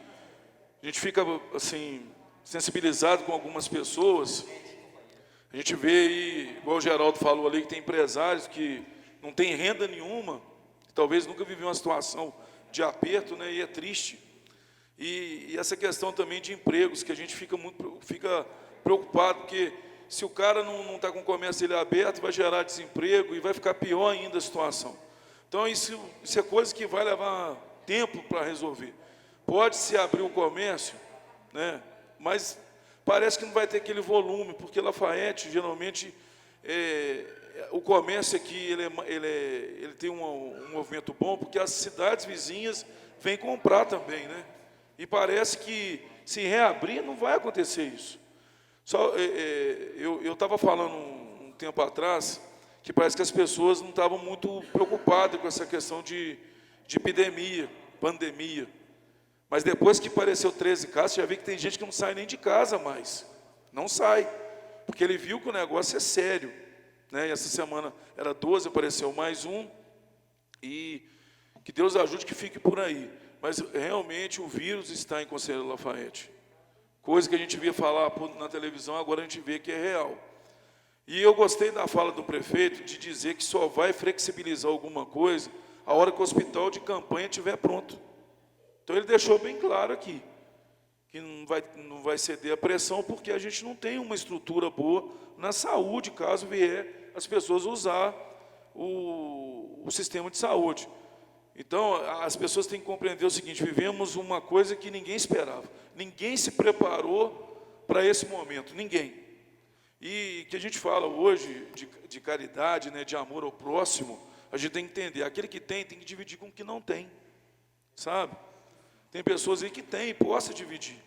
a gente fica, assim, sensibilizado com algumas pessoas. A gente vê aí, igual o Geraldo falou ali, que tem empresários que não têm renda nenhuma, que talvez nunca viviam uma situação de aperto, né, e é triste. E essa questão também de empregos, que a gente fica preocupado, porque se o cara não está com o comércio dele aberto, vai gerar desemprego e vai ficar pior ainda a situação. Então, isso é coisa que vai levar tempo para resolver. Pode-se abrir o comércio, né, mas parece que não vai ter aquele volume, porque Lafaiete, geralmente, o comércio aqui ele tem um movimento bom, porque as cidades vizinhas vêm comprar também, né? E parece que, se reabrir, não vai acontecer isso. Eu estava falando um tempo atrás, que parece que as pessoas não estavam muito preocupadas com essa questão de epidemia, pandemia. Mas depois que apareceu 13 casos, já vi que tem gente que não sai nem de casa mais. Não sai, porque ele viu que o negócio é sério, né? E essa semana era 12, apareceu mais um. E que Deus ajude que fique por aí. Mas realmente o vírus está em Conselheiro Lafayette. Coisa que a gente via falar na televisão, agora a gente vê que é real. E eu gostei da fala do prefeito de dizer que só vai flexibilizar alguma coisa a hora que o hospital de campanha estiver pronto. Então ele deixou bem claro aqui, que não vai ceder a pressão, porque a gente não tem uma estrutura boa na saúde, caso vier as pessoas usar o sistema de saúde. Então, as pessoas têm que compreender o seguinte: vivemos uma coisa que ninguém esperava. Ninguém se preparou para esse momento, ninguém. E que a gente fala hoje de caridade, né, de amor ao próximo, a gente tem que entender, aquele que tem que dividir com o que não tem, sabe? Tem pessoas aí que têm, possa dividir.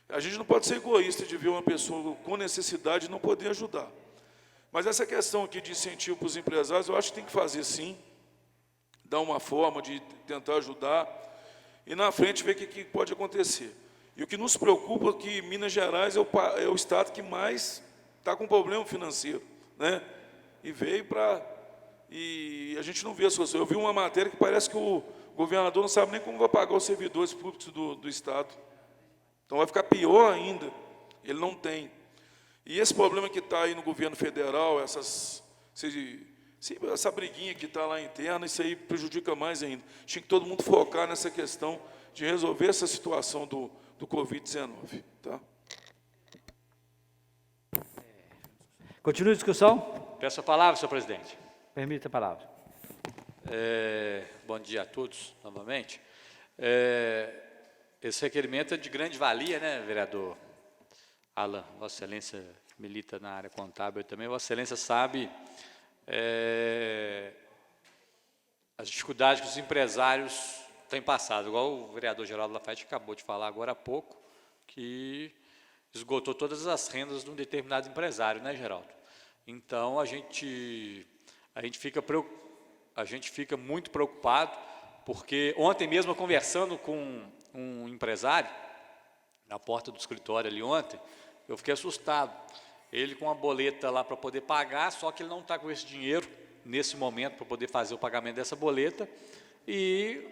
A gente não pode ser egoísta de ver uma pessoa com necessidade e não poder ajudar. Mas essa questão aqui de incentivo para os empresários, eu acho que tem que fazer sim, dar uma forma de tentar ajudar, e na frente ver o que pode acontecer. E o que nos preocupa é que Minas Gerais é o estado que mais está com problema financeiro, né? E veio para... E a gente não vê a solução. Eu vi uma matéria que parece que o governador não sabe nem como vai pagar os servidores públicos do estado. Então vai ficar pior ainda. Ele não tem. E esse problema que está aí no governo federal, essa briguinha que está lá interna, isso aí prejudica mais ainda. Tinha que todo mundo focar nessa questão de resolver essa situação do Covid-19. Tá?
Continua a discussão?
Peço a palavra, senhor presidente.
Permita a palavra.
Bom dia a todos, novamente. Esse requerimento é de grande valia, né, vereador Alan? Vossa Excelência milita na área contábil também. Vossa Excelência sabe as dificuldades que os empresários têm passado, igual o vereador Geraldo Lafayette acabou de falar agora há pouco, que esgotou todas as rendas de um determinado empresário, né, Geraldo? Então, a gente fica muito preocupado, porque ontem mesmo, conversando com um empresário, na porta do escritório ali ontem, eu fiquei assustado. Ele com a boleta lá para poder pagar, só que ele não está com esse dinheiro, nesse momento, para poder fazer o pagamento dessa boleta, e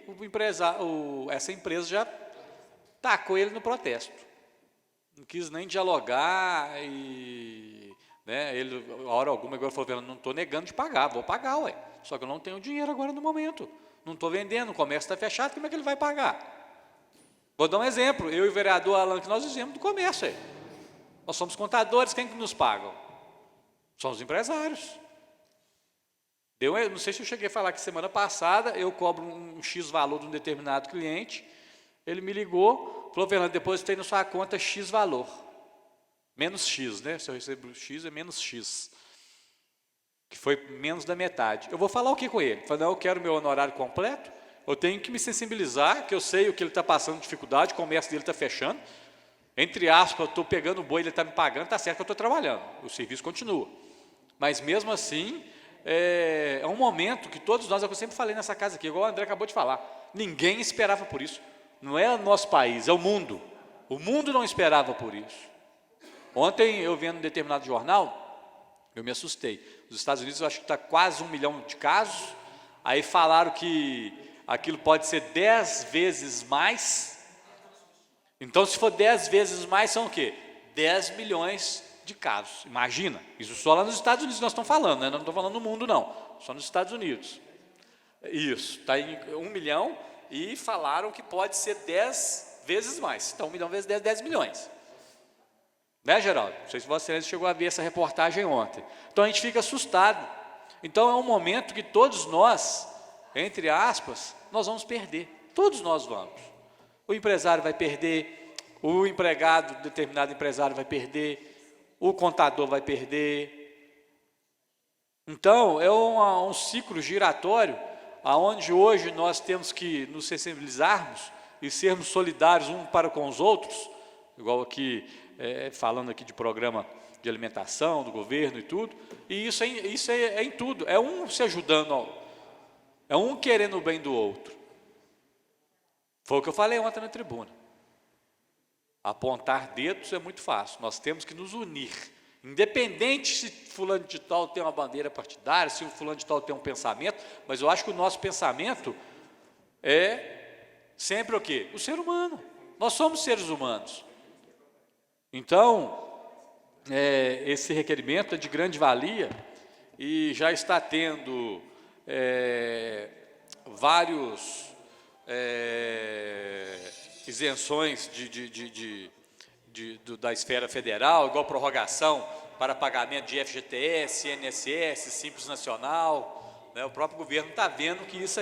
essa empresa já tacou ele no protesto. Não quis nem dialogar, e ele, a hora alguma, agora falou: não estou negando de pagar, vou pagar, ué. Só que eu não tenho dinheiro agora no momento. Não estou vendendo, o comércio está fechado, como é que ele vai pagar? Vou dar um exemplo, eu e o vereador Alan, que nós fizemos do comércio aí. Nós somos contadores, quem que nos pagam? São os empresários. Não sei se eu cheguei a falar que semana passada eu cobro um X valor de um determinado cliente, ele me ligou, falou: Fernando, depositei na sua conta X valor. Menos X, né? Se eu recebo X, é menos X. Que foi menos da metade. Eu vou falar o que com ele? Falei: não, eu quero meu honorário completo, eu tenho que me sensibilizar, que eu sei o que ele está passando de dificuldade, o comércio dele está fechando. Entre aspas, eu estou pegando o boi, ele está me pagando, está certo que eu estou trabalhando, o serviço continua. Mas mesmo assim, é um momento que todos nós, eu sempre falei nessa casa aqui, igual o André acabou de falar, ninguém esperava por isso. Não é o nosso país, é o mundo. O mundo não esperava por isso. Ontem, eu vendo um determinado jornal, eu me assustei. Nos Estados Unidos, eu acho que está quase 1 milhão de casos, aí falaram que aquilo pode ser 10 vezes mais. Então, se for 10 vezes mais, são o quê? 10 milhões de casos. Imagina, isso só lá nos Estados Unidos nós estamos falando, né? Não estou falando no mundo, não. Só nos Estados Unidos. Isso, está em 1 milhão e falaram que pode ser 10 vezes mais. Então, 1 milhão vezes 10, 10 milhões. Né, Geraldo? Não sei se Vossa Excelência chegou a ver essa reportagem ontem. Então, a gente fica assustado. Então, é um momento que todos nós, entre aspas, nós vamos perder. Todos nós vamos. O empresário vai perder, o empregado, determinado empresário vai perder, o contador vai perder. Então, é um ciclo giratório, onde hoje nós temos que nos sensibilizarmos e sermos solidários uns para com os outros, igual aqui, falando aqui de programa de alimentação, do governo e tudo, e isso é em tudo, é um se ajudando, é um querendo o bem do outro. Foi o que eu falei ontem na tribuna. Apontar dedos é muito fácil, nós temos que nos unir. Independente se fulano de tal tem uma bandeira partidária, se o fulano de tal tem um pensamento, mas eu acho que o nosso pensamento é Sempre o quê? O ser humano. Nós somos seres humanos. Então, esse requerimento é de grande valia e já está tendo vários isenções da esfera federal, igual prorrogação para pagamento de FGTS, INSS, Simples Nacional, né? O próprio governo está vendo que isso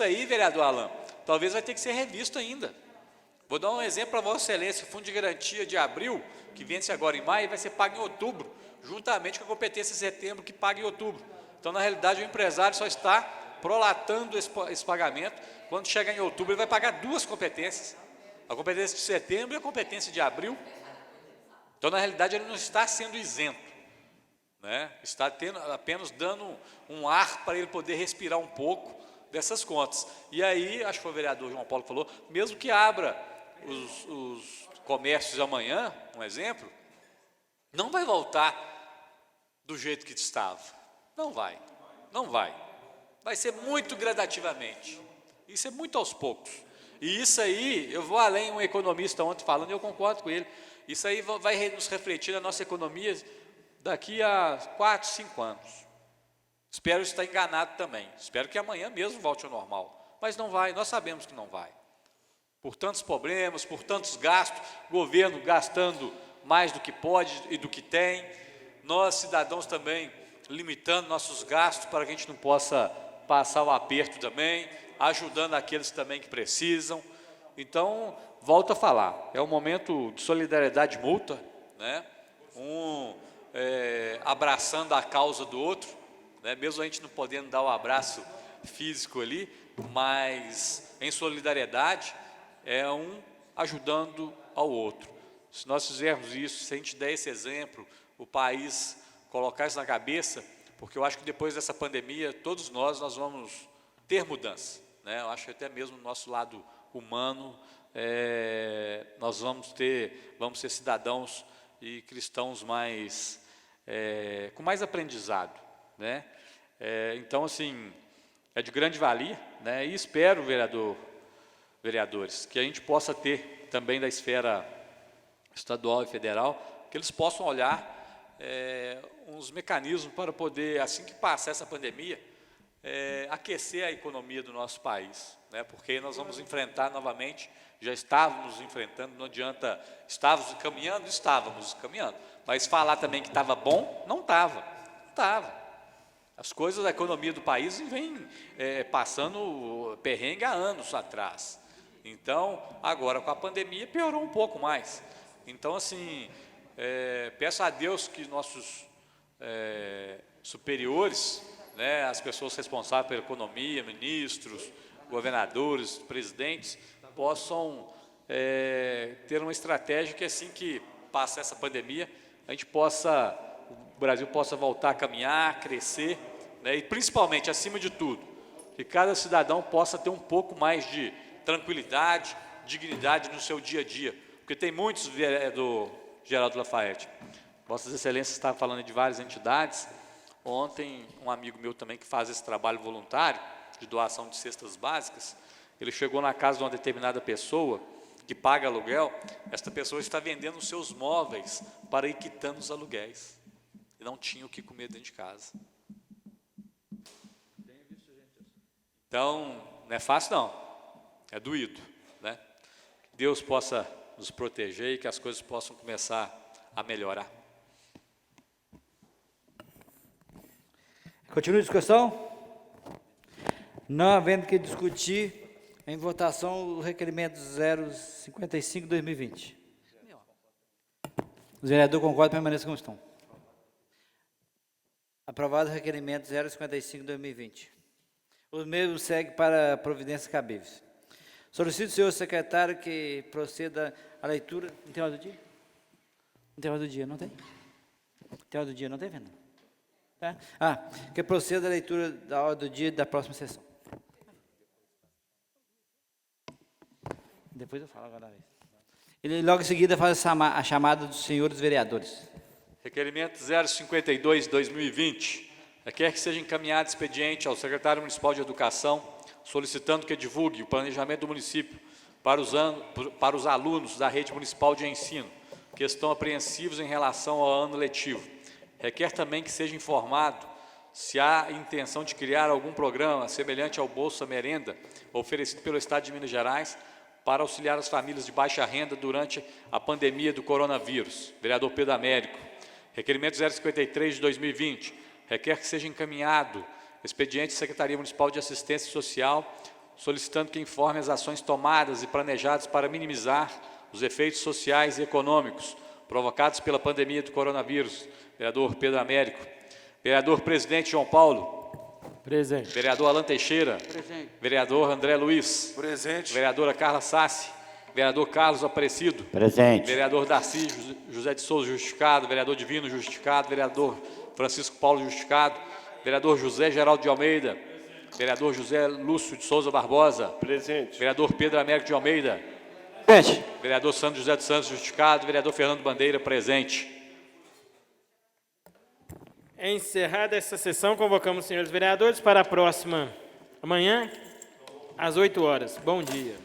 aí, vereador Alain, talvez vai ter que ser revisto ainda. Vou dar um exemplo para Vossa Excelência: o Fundo de Garantia de Abril, que vence agora em maio, vai ser pago em outubro, juntamente com a competência de setembro, que paga em outubro. Então, na realidade, o empresário só está prolatando esse pagamento. Quando chegar em outubro, ele vai pagar duas competências, a competência de setembro e a competência de abril. Então, na realidade, ele não está sendo isento, né? Está apenas dando um ar para ele poder respirar um pouco dessas contas. E aí, acho que foi o vereador João Paulo que falou, mesmo que abra os comércios amanhã, um exemplo, não vai voltar do jeito que estava. Não vai, não vai. Vai ser muito gradativamente. Isso é muito aos poucos. E isso aí, eu vou além, um economista ontem falando, e eu concordo com ele, isso aí vai nos refletir na nossa economia daqui a 4, 5 anos. Espero estar enganado também. Espero que amanhã mesmo volte ao normal. Mas não vai, nós sabemos que não vai. Por tantos problemas, por tantos gastos, o governo gastando mais do que pode e do que tem, nós, cidadãos, também limitando nossos gastos para que a gente não possa passar o aperto também, ajudando aqueles também que precisam. Então, volto a falar, é um momento de solidariedade mútua, né? Abraçando a causa do outro, né? Mesmo a gente não podendo dar o abraço físico ali, mas em solidariedade, é um ajudando ao outro. Se nós fizermos isso, se a gente der esse exemplo, o país colocar isso na cabeça, porque eu acho que depois dessa pandemia, todos nós vamos ter mudança, né? Eu acho que até mesmo no nosso lado humano, nós vamos ser cidadãos e cristãos com mais aprendizado, né? Então, assim, é de grande valia, né? E espero, vereadores, que a gente possa ter também da esfera estadual e federal, que eles possam olhar uns mecanismos para poder, assim que passar essa pandemia, aquecer a economia do nosso país, né? Porque nós vamos enfrentar novamente, já estávamos enfrentando, não adianta, estávamos caminhando, mas falar também que estava bom, não estava. As coisas da economia do país vêm passando perrengue há anos atrás. Então, agora com a pandemia piorou um pouco mais. Então, assim, peço a Deus que nossos superiores, né, as pessoas responsáveis pela economia, ministros, governadores, presidentes, possam ter uma estratégia que assim que passa essa pandemia, o Brasil possa voltar a caminhar, crescer, né, e principalmente, acima de tudo, que cada cidadão possa ter um pouco mais de tranquilidade, dignidade no seu dia a dia, porque tem muitos, vereador Geraldo Lafayette, Vossas Excelências estavam falando de várias entidades. Ontem, um amigo meu também que faz esse trabalho voluntário, de doação de cestas básicas, ele chegou na casa de uma determinada pessoa, que paga aluguel, esta pessoa está vendendo os seus móveis para ir quitando os aluguéis. E não tinha o que comer dentro de casa. Então, não é fácil não, é doído, né? Que Deus possa nos proteger e que as coisas possam começar a melhorar.
Continua a discussão? Não havendo que discutir, em votação o requerimento 055/2020. Os vereadores concordam, permaneçam como estão. Aprovado o requerimento 055/2020. O mesmo segue para providências cabíveis. Solicito, senhor secretário, que proceda à leitura. Não tem ordem do dia? Não tem ordem do dia, não tem? Tem ordem do dia, não tem, Fernando? Tá? Que proceda a leitura da ordem do dia da próxima sessão. Depois eu falo agora. Ele logo em seguida faz a chamada dos senhores vereadores.
Requerimento 052/2020. Requer que seja encaminhado expediente ao secretário municipal de Educação solicitando que divulgue o planejamento do município para os alunos da rede municipal de ensino, que estão apreensivos em relação ao ano letivo. Requer também que seja informado se há intenção de criar algum programa semelhante ao Bolsa Merenda, oferecido pelo Estado de Minas Gerais, para auxiliar as famílias de baixa renda durante a pandemia do coronavírus. Vereador Pedro Américo. Requerimento 053 de 2020. Requer que seja encaminhado expediente à Secretaria Municipal de Assistência Social, solicitando que informe as ações tomadas e planejadas para minimizar os efeitos sociais e econômicos provocados pela pandemia do coronavírus. Vereador Pedro Américo. Vereador Presidente João Paulo.
Presente.
Vereador Alan Teixeira.
Presente.
Vereador André Luiz.
Presente.
Vereadora Carla Sassi. Vereador Carlos Aparecido.
Presente.
Vereador Darcy José de Souza, justificado. Vereador Divino, justificado. Vereador Francisco Paulo, justificado. Vereador José Geraldo de Almeida. Vereador José Lúcio de Souza Barbosa.
Presente.
Vereador Pedro Américo de Almeida.
Presente.
Vereador Santos José dos Santos, justificado. Vereador Fernando Bandeira, presente.
Encerrada essa sessão, convocamos os senhores vereadores para a próxima amanhã, às 8 horas. Bom dia.